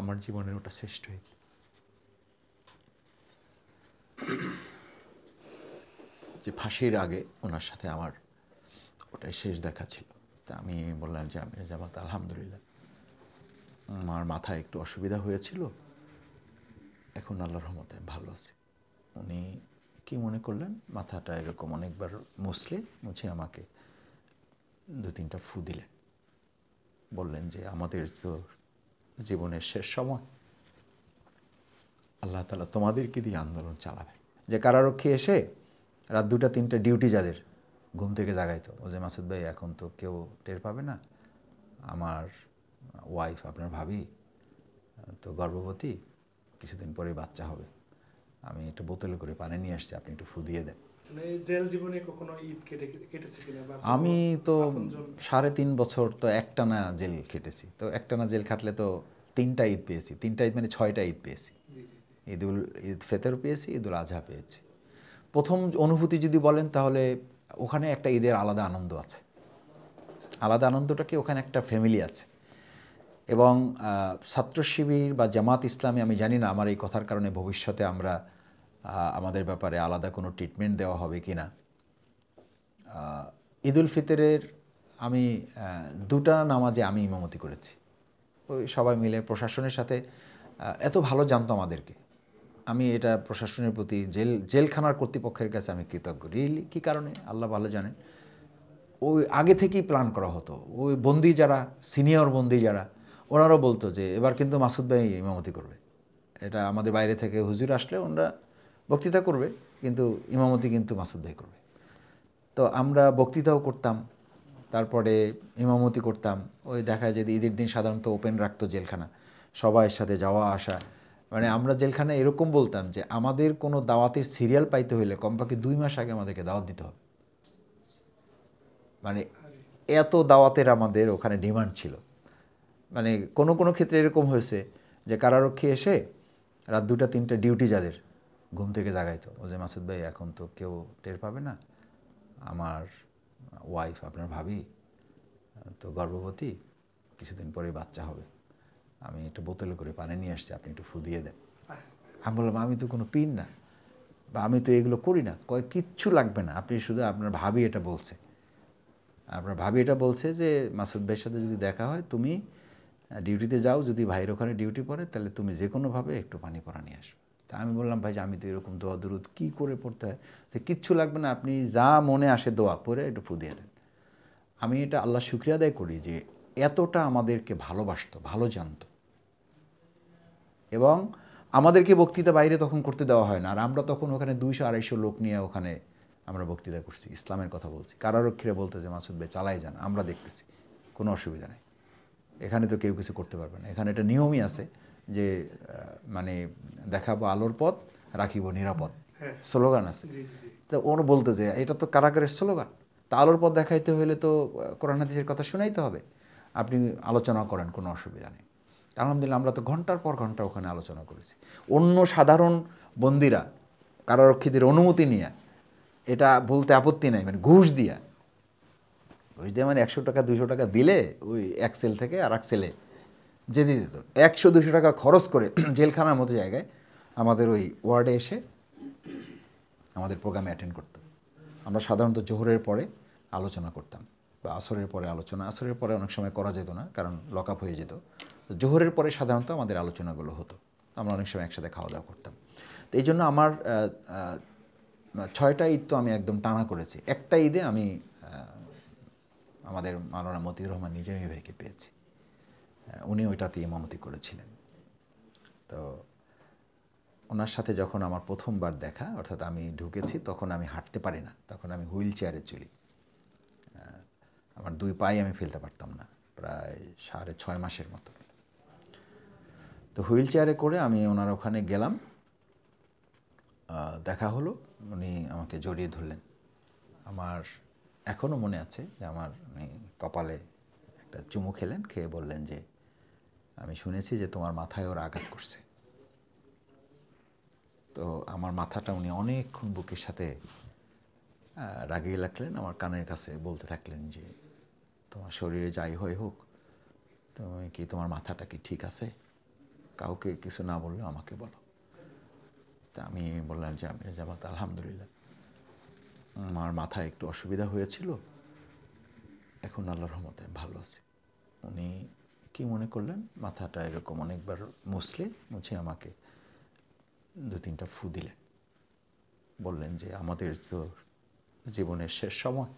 আমার জীবনের ওটা শ্রেষ্ঠ ঈদ। যে ফাঁসির আগে ওনার সাথে আমার ওটাই শেষ দেখা ছিল। তা আমি বললাম যে আমির জামাত আলহামদুলিল্লাহ, আমার মাথায় একটু অসুবিধা হয়েছিল, এখন আল্লাহর রহমতে ভালো আছি। উনি কি মনে করলেন, মাথাটা এরকম অনেকবার মুছে আমাকে 2-3টা ফু দিলেন, বললেন যে আমাদের তো জীবনের শেষ সময়, আল্লাহ তাআলা তোমাদেরকে দিয়ে আন্দোলন চালাবেন। যে কারারক্ষী এসে রাত 2টা-3টা ডিউটি যাদের ঘুম থেকে জাগাইতো, ও যে মাসুদ ভাই এখন তো কেউ টের পাবে না, আমার ওয়াইফ আপনার ভাবি তো গর্ভবতী, কিছুদিন পরে বাচ্চা হবে, আমি একটু বোতলে করে পানি নিয়ে আসছি, আপনি একটু ফু দিয়ে দেন। জেল জীবনে কখনো ঈদ কেটেছে কিনা? আমি তো 3.5 বছর তো একটানা জেল খেটেছি। তো একটানা জেল খাটলে তো 3টা ঈদ পেয়েছি, 3টা ঈদ মানে 6টা ঈদ পেয়েছি। ঈদ ফেতর পেয়েছি, ঈদুল আজহা পেয়েছি। প্রথম অনুভূতি যদি বলেন তাহলে ওখানে একটা ঈদের আলাদা আনন্দ আছে। আলাদা আনন্দটা কি, ওখানে একটা ফ্যামিলি আছে। এবং ছাত্র শিবির বা জামাত ইসলামী, আমি জানি না আমার এই কথার কারণে ভবিষ্যতে আমরা আমাদের ব্যাপারে আলাদা কোনো ট্রিটমেন্ট দেওয়া হবে কি না। ঈদুল ফিতরের আমি 2টা নামাজে আমি ইমামতি করেছি। ওই সবাই মিলে প্রশাসনের সাথে এত ভালো জানতো আমাদেরকে। আমি এটা প্রশাসনের প্রতি, জেলখানার কর্তৃপক্ষের কাছে আমি কৃতজ্ঞ। রিয়েলি কী কারণে আল্লাহ ভালো জানেন। ওই আগে থেকেই প্ল্যান করা হতো। ওই বন্দি যারা, সিনিয়র বন্দি যারা, ওনারাও বলতো যে এবার কিন্তু মাসুদ ভাই ইমামতি করবে। এটা আমাদের বাইরে থেকে হুজুর আসলে ওনারা বক্তৃতা করবে, কিন্তু ইমামতি কিন্তু মাসুদ ভাই করবে। তো আমরা বক্তৃতাও করতাম, তারপরে ইমামতি করতাম। ওই দেখা যায় যে ঈদের দিন সাধারণত ওপেন রাখতো জেলখানা, সবার সাথে যাওয়া আসা। মানে আমরা জেলখানায় এরকম বলতাম যে আমাদের কোনো দাওয়াতের সিরিয়াল পাইতে হলে কমপক্ষে 2 মাস আগে আমাদেরকে দাওয়াত দিতে হবে। মানে এত দাওয়াতের আমাদের ওখানে ডিমান্ড ছিল। মানে কোনো কোনো ক্ষেত্রে এরকম হয়েছে যে কারারক্ষী এসে রাত 2টা-3টা ডিউটি যাদের ঘুম থেকে জাগাইতো, ও যে মাসুদ ভাই এখন তো কেউ টের পাবে না, আমার ওয়াইফ আপনার ভাবি তো গর্ভবতী, কিছুদিন পরে বাচ্চা হবে, আমি একটু বোতলে করে পানি নিয়ে আসছি, আপনি একটু ফু দিয়ে দেন। আমি বললাম আমি তো কোনো পিন না, বা আমি তো এগুলো করি না। কয় কিচ্ছু লাগবে না, আপনি শুধু আপনার ভাবি এটা বলছে, আপনার ভাবি এটা বলছে যে মাসুদ ভাইয়ের সাথে যদি দেখা হয় তুমি ডিউটিতে যাও, যদি ভাইয়ের ওখানে ডিউটি পড়ে তাহলে তুমি যে কোনোভাবে একটু পানি পরা নিয়ে আসো। তা আমি বললাম ভাই যে আমি তো এরকম দোয়া দরুদ কী করে পড়তে হয়, যে কিচ্ছু লাগবে না, আপনি যা মনে আসে দোয়া পড়ে একটু ফু দিয়ে দেন। আমি এটা আল্লাহ শুকরিয়া আদায় করি যে এতটা আমাদেরকে ভালোবাসতো, ভালো জানতো। এবং আমাদেরকে বক্তৃতা বাইরে তখন করতে দেওয়া হয় না, আর আমরা তখন ওখানে 200-250 লোক নিয়ে ওখানে আমরা বক্তৃতা করছি, ইসলামের কথা বলছি। কারারক্ষীরা বলতে যে মাসুদ ভাই চালাই যান, আমরা দেখতেছি, কোনো অসুবিধা নেই, এখানে তো কেউ কিছু করতে পারবে না। এখানে একটা নিয়মই আছে যে মানে দেখাবো আলোর পথ, রাখিব নিরাপদ, স্লোগান আছে। তো ওরা বলতো যে এটা তো কারাগারের স্লোগান, তা আলোর পথ দেখাইতে হলে তো কোরআন হাদিসের কথা শোনাইতে হবে, আপনি আলোচনা করেন, কোনো অসুবিধা নেই। আলহামদুলিল্লাহ আমরা তো ঘন্টার পর ঘন্টা ওখানে আলোচনা করেছি। অন্য সাধারণ বন্দিরা কারারক্ষীদের অনুমতি নিয়ে, এটা বলতে আপত্তি নাই, মানে ঘুষ দিয়া, ঘুষ দিয়ে মানে 100 টাকা 200 টাকা দিলে ওই এক সেল থেকে আর এক সেলে যেতে দিত। 100-200 টাকা খরচ করে জেলখানার মতো জায়গায় আমাদের ওই ওয়ার্ডে এসে আমাদের প্রোগ্রামে অ্যাটেন্ড করতো। আমরা সাধারণত জোহরের পরে আলোচনা করতাম, বা আসরের পরে আলোচনা। আসরের পরে অনেক সময় করা যেত না, কারণ লক আপ হয়ে যেত। তো জোহরের পরে সাধারণত আমাদের আলোচনাগুলো হতো, আমরা অনেক সময় একসাথে খাওয়া দাওয়া করতাম। তো এই জন্য আমার 6টা ঈদ তো আমি একদম টানা করেছি। একটা ঈদে আমি আমাদের মাওলানা মতিউর রহমান নিজামী ভাইকে পেয়েছি, উনি ওইটাতে ইমামতি করেছিলেন। তো ওনার সাথে যখন আমার প্রথমবার দেখা, অর্থাৎ আমি ঢুকেছি, তখন আমি হাঁটতে পারি না, তখন আমি হুইল চেয়ারে চলি। আমার 2 পাই আমি ফেলতে পারতাম না, প্রায় 6.5 মাসের মতো। তো হুইল চেয়ারে করে আমি ওনার ওখানে গেলাম, দেখা হলো, উনি আমাকে জড়িয়ে ধরলেন। আমার এখনও মনে আছে যে আমার উনি কপালে একটা চুমু খেলেন, খেয়ে বললেন যে আমি শুনেছি যে তোমার মাথায় ওরা আঘাত করছে। তো আমার মাথাটা উনি অনেকক্ষণ বুকের সাথে রাগিয়ে রাখলেন, আমার কানের কাছে বলতে থাকলেন যে তোমার শরীরে যাই হয় হোক, তুমি কি, তোমার মাথাটা কি ঠিক আছে? কাউকে কিছু না বললে আমাকে বলো। তা আমি বললাম যে আমির জামাত আলহামদুলিল্লাহ, আমার মাথায় একটু অসুবিধা হয়েছিল, এখন আল্লাহর রহমতে ভালো আছি। উনি কি মনে করলেন, মাথাটা এরকম অনেকবার মুছে আমাকে 2-3টা ফু দিলেন। বললেন যে আমাদের তো জীবনের শেষ সময়,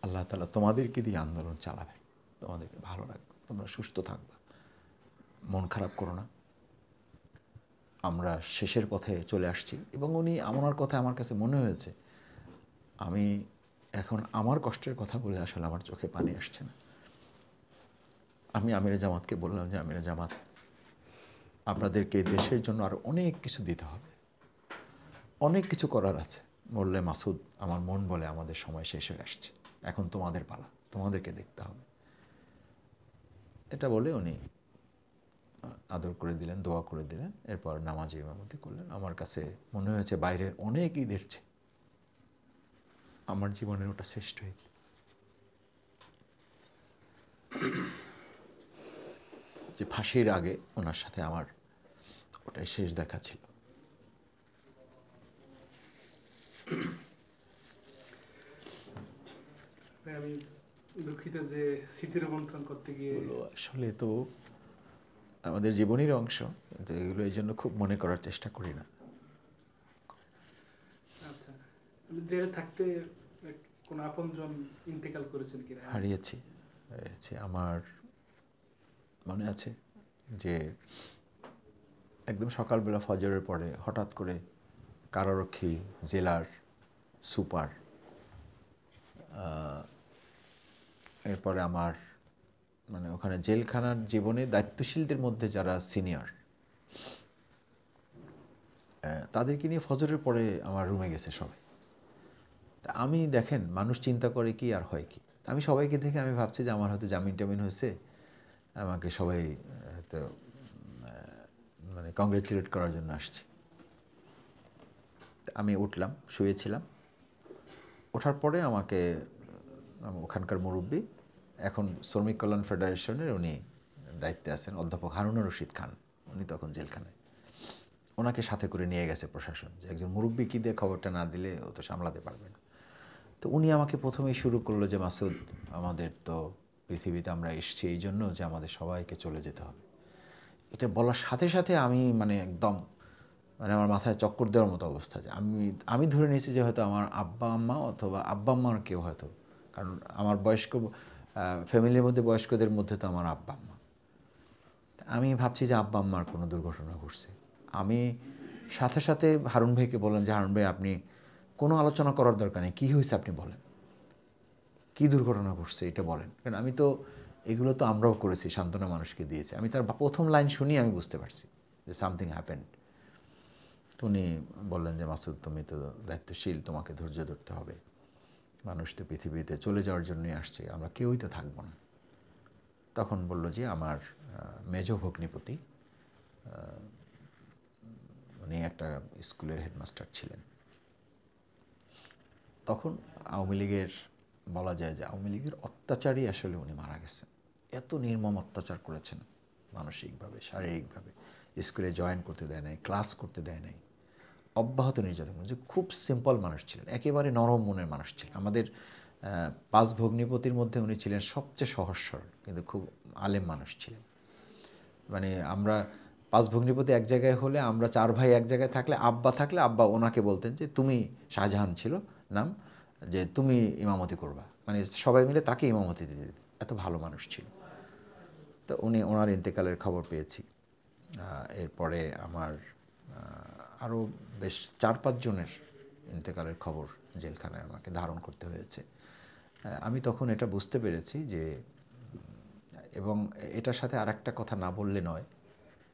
আল্লাহ তাআলা তোমাদেরকে দিয়ে আন্দোলন চালাবেন, তোমাদেরকে ভালো রাখবে, তোমরা সুস্থ থাকবা, মন খারাপ করো না, আমরা শেষের পথে চলে আসছি। এবং উনি আমার কথা আমার কাছে মনে হয়েছে আমি এখন আমার কষ্টের কথা বলে আসলে আমার চোখে পানি আসছে না। আমি আমিরে জামাতকে বললাম যে আমিরে জামাত, আপনাদেরকে দেশের জন্য আরও অনেক কিছু দিতে হবে, অনেক কিছু করার আছে। বললে মাসুদ, আমার মন বলে আমাদের সময় শেষ হয়ে আসছে, এখন তোমাদের পালা, তোমাদেরকে দেখতে হবে। এটা বলে উনি আদর করে দিলেন, দোয়া করে দিলেন, এরপর নামাজে ইমামতি করলেন। আমার কাছে মনে হয়েছে বাইরের অনেক ঈদের চেয়ে আমার জীবনের ওটা শ্রেষ্ঠ ঈদ। যে ফাঁসির আগে ওনার সাথে আমার ওটাই শেষ দেখা ছিল। আমি দুঃখিত যে স্মৃতি রোমন্থন করতে গিয়ে। এগুলো আসলে তো আমাদের জীবনের অংশ, কিন্তু এগুলো এই জন্য খুব মনে করার চেষ্টা করি না। আচ্ছা, জেলে থাকতে কোন আপনজন ইন্তেকাল করেছেন কিনা? হারিয়েছি। আমার মনে আছে যে একদম সকালবেলা ফজরের পরে হঠাৎ করে কারারক্ষী, জেলার সুপার, এরপরে আমার মানে ওখানে জেলখানার জীবনে দায়িত্বশীলদের মধ্যে যারা সিনিয়র, তাদেরকে নিয়ে ফজরের পরে আমার রুমে গেছে সবাই। তা আমি দেখেন মানুষ চিন্তা করে কি আর হয় কি, আমি সবাইকে দেখে আমি ভাবছি যে আমার হয়তো জামিন টামিন হয়েছে, আমাকে সবাই হয়তো মানে কংগ্রেচুলেট করার জন্য আসছে। আমি উঠলাম, শুয়েছিলাম। ওঠার পরে আমাকে ওখানকার মুরব্বী, এখন শ্রমিক কল্যাণ ফেডারেশনের উনি দায়িত্বে আছেন, অধ্যাপক হারুনুর রশিদ খান, উনি তখন জেলখানায়, ওনাকে সাথে করে নিয়ে গেছে প্রশাসন, যে একজন মুরব্বী কি দিয়ে খবরটা না দিলে ও তো সামলাতে পারবে না। তো উনি আমাকে প্রথমেই শুরু করলো যে মাসুদ, আমাদের তো পৃথিবীতে আমরা এসেছি এই জন্য যে আমাদের সবাইকে চলে যেতে হবে। এটা বলার সাথে সাথে আমি মানে একদম মানে আমার মাথায় চক্কর দেওয়ার মতো অবস্থা, যে আমি ধরে নিয়েছি যে হয়তো আমার আব্বা আম্মা অথবা আব্বা আম্মার কেউ হয়তো, কারণ আমার বয়স্ক ফ্যামিলির মধ্যে বয়স্কদের মধ্যে তো আমার আব্বা আম্মা। আমি ভাবছি যে আব্বা আম্মার কোনো দুর্ঘটনা ঘটছে। আমি সাথে সাথে হারুন ভাইকে বললাম যে হারুন ভাই, আপনি কোনো আলোচনা করার দরকার নেই, কী হয়েছে আপনি বলেন, কী দুর্ঘটনা ঘটছে এটা বলেন। কারণ আমি তো এগুলো তো আমরাও করেছি, সান্ত্বনা মানুষকে দিয়েছি। আমি তার প্রথম লাইন শুনি আমি বুঝতে পারছি যে সামথিং হ্যাপেন্ড। তো উনি বললেন যে মাসুদ, তুমি তো দায়িত্বশীল, তোমাকে ধৈর্য ধরতে হবে, মানুষ তো পৃথিবীতে চলে যাওয়ার জন্যই আসছে, আমরা কেউই তো থাকবো না। তখন বলল যে আমার মেজ ভগ্নিপতি, উনি একটা স্কুলের হেডমাস্টার ছিলেন। তখন আওয়ামী লীগের, বলা যায় যে আওয়ামী লীগের অত্যাচারই আসলে উনি মারা গেছেন। এত নির্মম অত্যাচার করেছেন, মানসিকভাবে, শারীরিকভাবে, স্কুলে জয়েন করতে দেয় নাই, ক্লাস করতে দেয় নাই, অব্যাহত নির্যাতন। যে খুব সিম্পল মানুষ ছিলেন, একেবারে নরম মনের মানুষ ছিলেন। আমাদের 5 ভগ্নিপতির মধ্যে উনি ছিলেন সবচেয়ে সহজ সরল, কিন্তু খুব আলেম মানুষ ছিলেন। মানে আমরা 5 ভগ্নিপতি এক জায়গায় হলে, আমরা 4 ভাই এক জায়গায় থাকলে, আব্বা থাকলে আব্বা ওনাকে বলতেন যে তুমি, শাহজাহান ছিল নাম, যে তুমি ইমামতি করবা, মানে সবাই মিলে তাকে ইমামতি দিতে দিত, এত ভালো মানুষ ছিল। তো ওনার ইন্তেকালের খবর পেয়েছি। এরপরে আমার আরও বেশ 4-5 জনের ইন্তেকালের খবর জেলখানায় আমাকে ধারণ করতে হয়েছে। আমি তখন এটা বুঝতে পেরেছি যে, এবং এটার সাথে আরেকটা কথা না বললে নয়,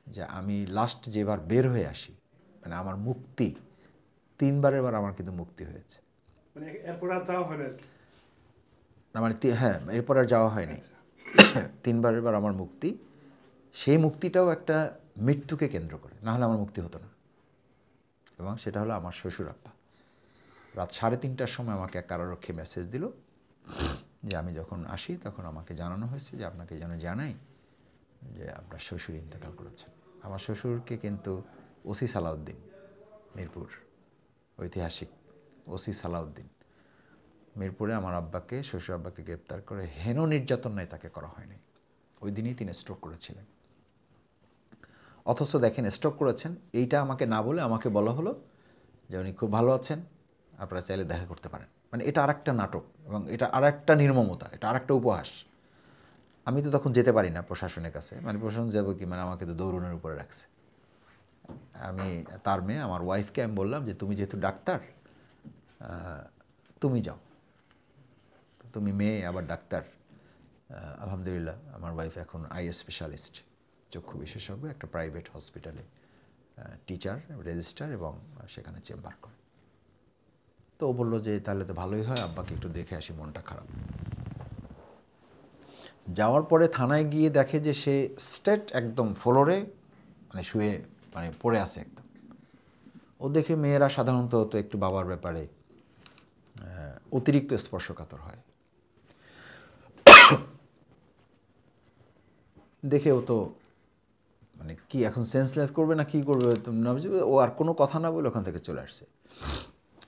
যে আমি লাস্ট যেবার বের হয়ে আসি, মানে আমার মুক্তি, 3বারের বার আমার কিন্তু মুক্তি হয়েছে। মানে এরপর আর যাওয়া হয় না আর কি? না মানে হ্যাঁ, এরপর আর যাওয়া হয়নি। 3বারের বার আমার মুক্তি, সেই মুক্তিটাও একটা মৃত্যুকে কেন্দ্র করে, না হলে আমার মুক্তি হতো না। এবং সেটা হলো আমার শ্বশুর আব্বা রাত 3:30টার সময় আমাকে এক কারারক্ষী মেসেজ দিল যে আমি যখন আসি তখন আমাকে জানানো হয়েছে যে আপনাকে যেন জানাই যে আপনার শ্বশুর ইন্তেকাল করেছেন। আমার শ্বশুরকে কিন্তু ওসি সালাউদ্দিন, মিরপুর ঐতিহাসিক ওসি সালাউদ্দিন মিরপুরে আমার আব্বাকে, শ্বশুর আব্বাকে গ্রেপ্তার করে হেন নির্যাতন নাই তাকে করা হয়নি। ওই দিনই তিনি স্ট্রোক করেছিলেন। অথচ দেখেন স্ট্রোক করেছেন, এইটা আমাকে না বলে আমাকে বলা হলো যে উনি খুব ভালো আছেন, আপনারা চাইলে দেখা করতে পারেন। মানে এটা আরেকটা নাটক এবং এটা আরেকটা নির্মমতা, এটা আরেকটা উপহাস। আমি তো তখন যেতে পারি না প্রশাসনের কাছে, মানে প্রশাসন যাবো কি, মানে আমাকে তো দৌড়নের উপরে রাখছে। আমি তার মেয়ে আমার ওয়াইফকে আমি বললাম যে তুমি যেহেতু ডাক্তার তুমি যাও, তুমি মেয়ে আবার ডাক্তার। আলহামদুলিল্লাহ আমার ওয়াইফ এখন আই স্পেশালিস্ট, চক্ষু বিশেষজ্ঞ, একটা প্রাইভেট হসপিটালে টিচার, রেজিস্ট্রার এবং সেখানে চেম্বার করে। তো ও বললো যে তাহলে তো ভালোই হয়, আব্বাকে একটু দেখে আসি, মনটা খারাপ। যাওয়ার পরে থানায় গিয়ে দেখে যে সে স্ট্রেট একদম ফ্লোরে মানে শুয়ে মানে পড়ে আছে একদম। ও দেখে মেয়েরা সাধারণত তো একটু বাবার ব্যাপারে অতিরিক্ত স্পর্শকাতর হয়। দেখে ও তো মানে কি এখন সেন্সলেস করবে না কি করবে, ও আর কোনো কথা না বলে ওখান থেকে চলে আসছে।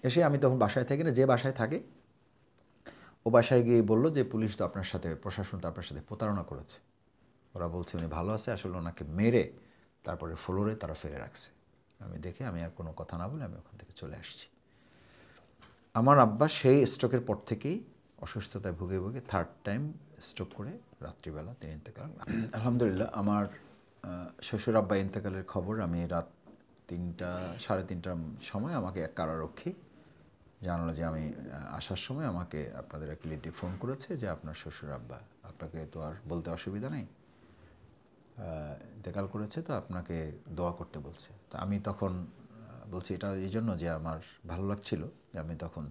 এসে আমি তখন বাসায় থাকি না, যে বাসায় থাকে ও বাসায় গিয়ে বললো যে পুলিশ তো আপনার সাথে, প্রশাসন তো আপনার সাথে প্রতারণা করেছে। ওরা বলছে উনি ভালো আছে, আসলে ওনাকে মেরে তারপরে ফ্লোরে তারা ফেলে রাখছে। আমি দেখে আমি আর কোনো কথা না বলে আমি ওখান থেকে চলে আসছি। আমার আব্বা সেই স্ট্রোকের পর থেকেই অসুস্থতায় ভুগে ভুগে থার্ড টাইম স্ট্রোক করে রাত্রিবেলা তিনি ইন্তেকাল। আলহামদুলিল্লাহ আমার শ্বশুর আব্বা ইন্তেকালের খবর আমি রাত 3টা সাড়ে 3টার সময় আমাকে এক কারারক্ষী জানালো যে আমি আসার সময় আমাকে আপনাদের এক রিলেটিভ ফোন করেছে যে আপনার শ্বশুর আব্বা, আপনাকে তো আর বলতে অসুবিধা নেই, ইন্তেকাল করেছে, তো আপনাকে দোয়া করতে বলছে। তো আমি তখন বলছি এটা এই জন্য যে আমার ভালো লাগছিল যে আমি তখন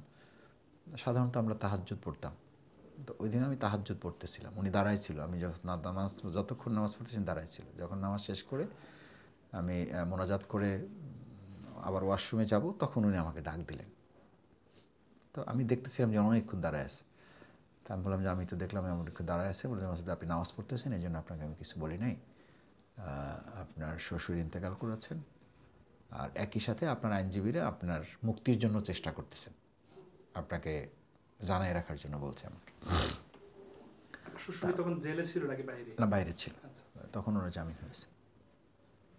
সাধারণত আমরা তাহাজ্জুদ পড়তাম, তো ওই দিন আমি তাহাজ্জুদ পড়তেছিলাম, উনি দাঁড়াই ছিল, আমি যতক্ষণ নামাজ পড়তেছিলাম দাঁড়াই ছিল। যখন নামাজ শেষ করে আমি মোনাজাত করে আবার ওয়াশরুমে যাব তখন উনি আমাকে ডাক দিলেন। তো আমি দেখতেছিলাম যে অনেকক্ষণ দাঁড়ায় আছে। তা আমি বললাম যে আমি তো দেখলাম এমন একটু দাঁড়ায় আছে, বললাম আপনি নামাজ পড়তেছেন এই জন্য আপনাকে আমি কিছু বলি নাই, আপনার শ্বশুর ইন্তেকাল করেছেন, আর একই সাথে আপনার আইনজীবীরা আপনার মুক্তির জন্য চেষ্টা করতেছেন, আপনাকে জানাই রাখার জন্য বলছে আমাকে। শ্বশুর তখন জেলে ছিল নাকি বাইরে? না, বাইরে ছিল, তখন ওরা জামিন হয়েছে।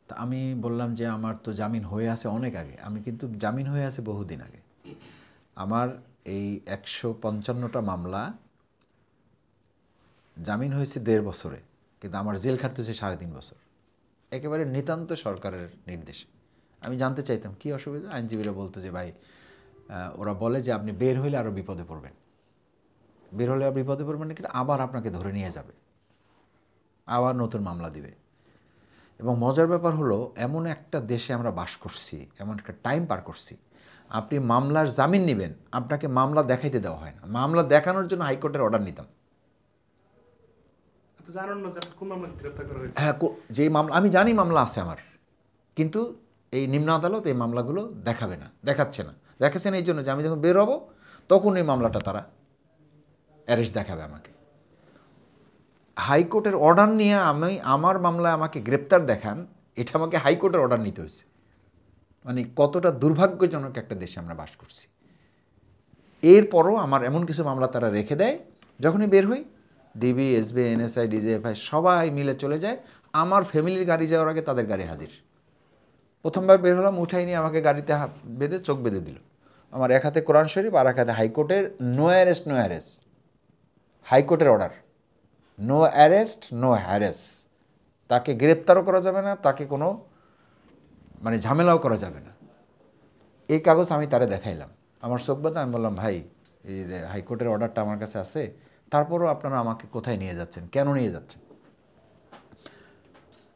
তা আমি বললাম যে আমার তো জামিন হয়ে আছে অনেক আগে, আমি কিন্তু জামিন হয়ে আছে বহুদিন আগে। আমার এই 155টা মামলা জামিন হয়েছে 1.5 বছরে, কিন্তু আমার জেল খাটতেছে 3.5 বছর, একেবারে নিতান্ত সরকারের নির্দেশে। আমি জানতে চাইতাম কি অসুবিধা, আইনজীবীরা বলতো যে ভাই ওরা বলে যে আপনি বের হইলে আরও বিপদে পড়বেন, বের হলে আর বিপদে পড়বেন না, কিন্তু আবার আপনাকে ধরে নিয়ে যাবে, আবার নতুন মামলা দিবে। এবং মজার ব্যাপার হলো এমন একটা দেশে আমরা বাস করছি, এমন একটা টাইম পার করছি, আপনি মামলার জামিন নেবেন, আপনাকে মামলা দেখাইতে দেওয়া হয় না। মামলা দেখানোর জন্য হাইকোর্টের অর্ডার নিতাম। জানেন না যে কোন মামলা গ্রেফতার করা হয়েছে? হ্যাঁ, যেই মামলা আমি জানি মামলা আছে আমার, কিন্তু এই নিম্ন আদালত এই মামলাগুলো দেখাবে না, দেখাচ্ছে না। দেখাচ্ছে না এই জন্য যে আমি যখন বের হব তখন এই মামলাটা তারা অ্যারেস্ট দেখাবে আমাকে। হাইকোর্টের অর্ডার নিয়ে আমি আমার মামলায় আমাকে গ্রেপ্তার দেখান, এটা আমাকে হাইকোর্টের অর্ডার নিতে হয়েছে। মানে কতটা দুর্ভাগ্যজনক একটা দেশে আমরা বাস করছি। এরপরও আমার এমন কিছু মামলা তারা রেখে দেয়, যখনই বের হই ডিবি, এসবি, এনএসআই, ডিজিএফআই সবাই মিলে চলে যায়, আমার ফ্যামিলির গাড়ি যাওয়ার আগে তাদের গাড়ি হাজির। প্রথমবার বের হলাম, উঠাই নিয়ে আমাকে গাড়িতে বেঁধে চোখ বেঁধে দিল। আমার এক হাতে কোরআন শরীফ আর এক হাতে হাইকোর্টের নো অ্যারেস্ট নো হ্যারেস, হাইকোর্টের order, no arrest no harass, তাকে গ্রেপ্তারও করা যাবে না, তাকে কোনো মানে ঝামেলাও করা যাবে না। এই কাগজ আমি তারে দেখাইলাম, আমার চোখ বাঁধা। আমি বললাম ভাই এই যে হাইকোর্টের অর্ডারটা আমার কাছে আছে, তারপরও আপনারা আমাকে কোথায় নিয়ে যাচ্ছেন, কেন নিয়ে যাচ্ছেন?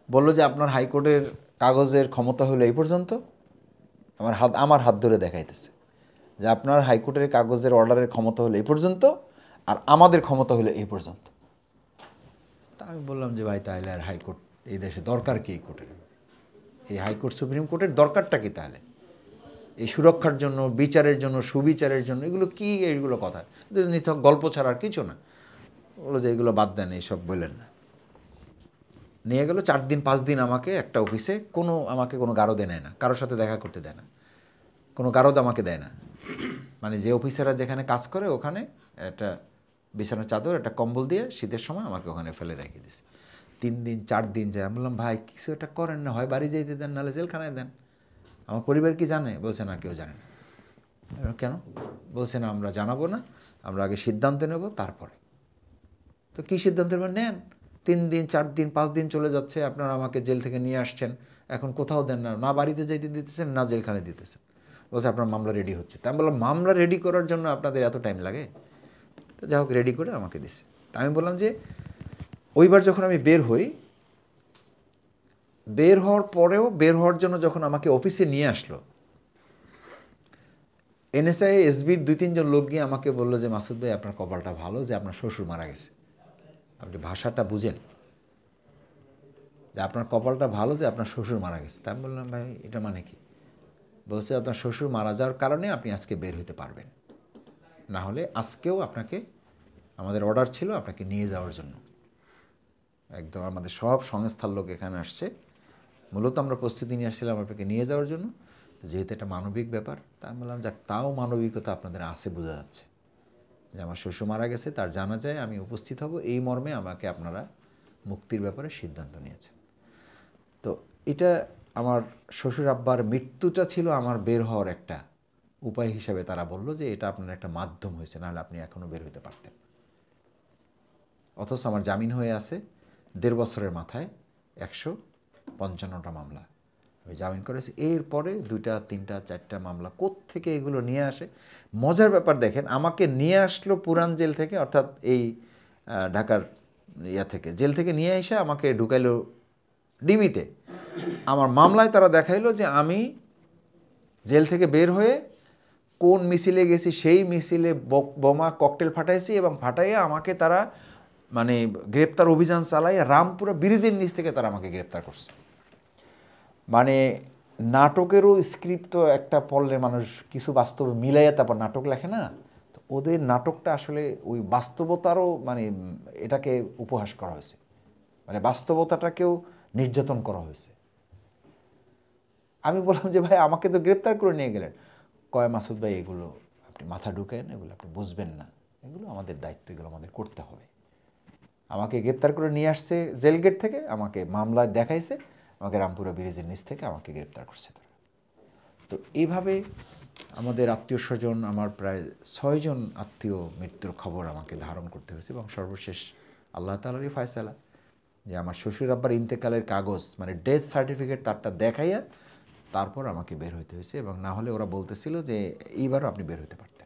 বললো যে আপনার হাইকোর্টের কাগজের ক্ষমতা হলো এই পর্যন্ত। আমার হাত ধরে দেখাইতেছে যে আপনার হাইকোর্টের কাগজের অর্ডারের ক্ষমতা হলো এই পর্যন্ত, আর আমাদের ক্ষমতা হলো এই পর্যন্ত। তা আমি বললাম যে ভাই তাহলে আর হাইকোর্ট এই দেশে দরকার কি? এই কোর্টের, এই হাইকোর্ট সুপ্রিম কোর্টের দরকারটা কি তাহলে? এই সুরক্ষার জন্য, বিচারের জন্য, সুবিচারের জন্য, এগুলো কি? এইগুলো কথা নিছক গল্প ছাড়া আর কিছু না। বলো যে এগুলো বাদ দেন, এইসব বললেন না। নিয়ে গেল 4 দিন 5 দিন আমাকে একটা অফিসে, আমাকে কোনো গারদে নেয় না, কারোর সাথে দেখা করতে দেয় না, কোনো গারদ আমাকে দেয় না। মানে যে অফিসাররা যেখানে কাজ করে ওখানে একটা বিছানার চাদর, একটা কম্বল দিয়ে শীতের সময় আমাকে ওখানে ফেলে রেখে দিছে। 3 দিন 4 দিন যায়। আমি বললাম, ভাই কিছু একটা করেন না, হয় বাড়ি যেতে দেন, নাহলে জেলখানায় দেন। আমার পরিবার কি জানে? বলছে না, কেউ জানে না। কেন? বলছে না, আমরা জানাবো না, আমরা আগে সিদ্ধান্ত নেব তারপরে। তো কী সিদ্ধান্ত নেন? 3 দিন 4 দিন 5 দিন চলে যাচ্ছে, আপনারা আমাকে জেল থেকে নিয়ে আসছেন, এখন কোথাও দেন না, না বাড়িতে যাইতে দিতেছেন, না জেলখানায় দিতেছেন। বলছে আপনার মামলা রেডি হচ্ছে। তা আমি বললাম, মামলা রেডি করার জন্য আপনাদের এত টাইম লাগে? তো যাই হোক, রেডি করে আমাকে দিছে। তা আমি বললাম যে ওইবার যখন আমি বের হই, বের হওয়ার পরেও, বের হওয়ার জন্য যখন আমাকে অফিসে নিয়ে আসলো, এনএসআই এসবির 2-3 জন লোক গিয়ে আমাকে বললো যে মাসুদ ভাই, আপনার কপালটা ভালো যে আপনার শ্বশুর মারা গেছে। আপনি ভাষাটা বুঝেন, যে আপনার কপালটা ভালো যে আপনার শ্বশুর মারা গেছে। তা আমি বললাম, ভাই এটা মানে কি? বলছে আপনার শ্বশুর মারা যাওয়ার কারণে আপনি আজকে বের হতে পারবেন, না হলে আজকেও আপনাকে, আমাদের অর্ডার ছিল আপনাকে নিয়ে যাওয়ার জন্য। একদম আমাদের সব সংস্থার লোক এখানে আসছে, মূলত আমরা প্রস্তুতি নিয়ে আসছিলাম আপনাকে নিয়ে যাওয়ার জন্য। তো যেহেতু এটা মানবিক ব্যাপার, তা আমি বললাম যাক, তাও মানবিকতা আপনাদের আছে, বোঝা যাচ্ছে যে আমার শ্বশুর মারা গেছে, তার জানাজায় আমি উপস্থিত হব, এই মর্মে আমাকে আপনারা মুক্তির ব্যাপারে সিদ্ধান্ত নিয়েছেন। তো এটা আমার শ্বশুর আব্বার মৃত্যুটা ছিল আমার বের হওয়ার একটা উপায় হিসাবে তারা বলল যে এটা আপনার একটা মাধ্যম হয়েছে, নাহলে আপনি এখনও বের হতে পারতেন। অথচ আমার জামিন হয়ে আছে 1.5 বছরের মাথায় 155টা মামলা আমি জামিন করেছি। এরপরে 2টা 3টা 4টা মামলা কোত্থেকে এগুলো নিয়ে আসে। মজার ব্যাপার দেখেন, আমাকে নিয়ে আসলো পুরান জেল থেকে, অর্থাৎ এই ঢাকার থেকে, জেল থেকে নিয়ে এসে আমাকে ঢুকাইলো ডিবিতে। আমার মামলায় তারা দেখাইলো যে আমি জেল থেকে বের হয়ে কোন মিছিলে গেছি, সেই মিছিলে বোমা ককটেল ফাটাইছি, এবং ফাটাইয়া আমাকে তারা মানে গ্রেপ্তার অভিযান চালাইয়া রামপুরা ব্রিজের নিচ থেকে তারা আমাকে গ্রেপ্তার করছে। মানে নাটকেরও স্ক্রিপ্ট তো একটা পড়লে মানুষ কিছু বাস্তব মিলাইয়া তারপর নাটক লেখে না, তো ওদের নাটকটা আসলে ওই বাস্তবতারও মানে এটাকে উপহাস করা হয়েছে, মানে বাস্তবতাটাকেও নির্যাতন করা হয়েছে। আমি বললাম যে ভাই আমাকে তো গ্রেপ্তার করে নিয়ে গেলেন। কয় মাসুদ ভাই, এগুলো আপনি মাথা ঢুকেন, এগুলো আপনি বুঝবেন না, এগুলো আমাদের দায়িত্ব, এগুলো আমাদের করতে হবে। আমাকে গ্রেপ্তার করে নিয়ে আসছে জেল গেট থেকে, আমাকে মামলায় দেখাইছে, আমাকে রামপুরা ব্রিজের নিচ থেকে আমাকে গ্রেপ্তার করছে তারা। তো এইভাবে আমাদের আত্মীয় স্বজন, আমার প্রায় 6 জন আত্মীয় মৃত্যুর খবর আমাকে ধারণ করতে হয়েছে, এবং সর্বশেষ আল্লাহ তাআলারই ফয়সালা যে আমার শ্বশুর আব্বার ইন্তেকালের কাগজ, মানে ডেথ সার্টিফিকেট, তারটা দেখাইয়া তারপর আমাকে বের হইতে হয়েছে, এবং না হলে ওরা বলতেছিল যে এইবারও আপনি বের হতে পারতেন।